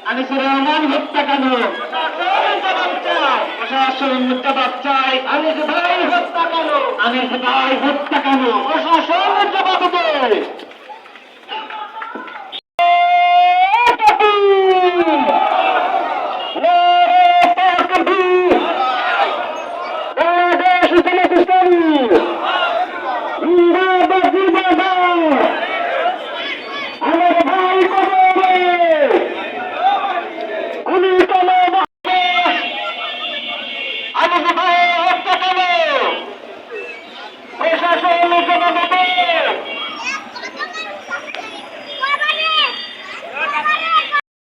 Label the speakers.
Speaker 1: আমি রহমান হত্যাকাণ্ড প্রশাসন জবাব চাই। আমি ভাই হত্যাকাণ্ড প্রশাসন জবাব দেয়। প্রশাসন জবাব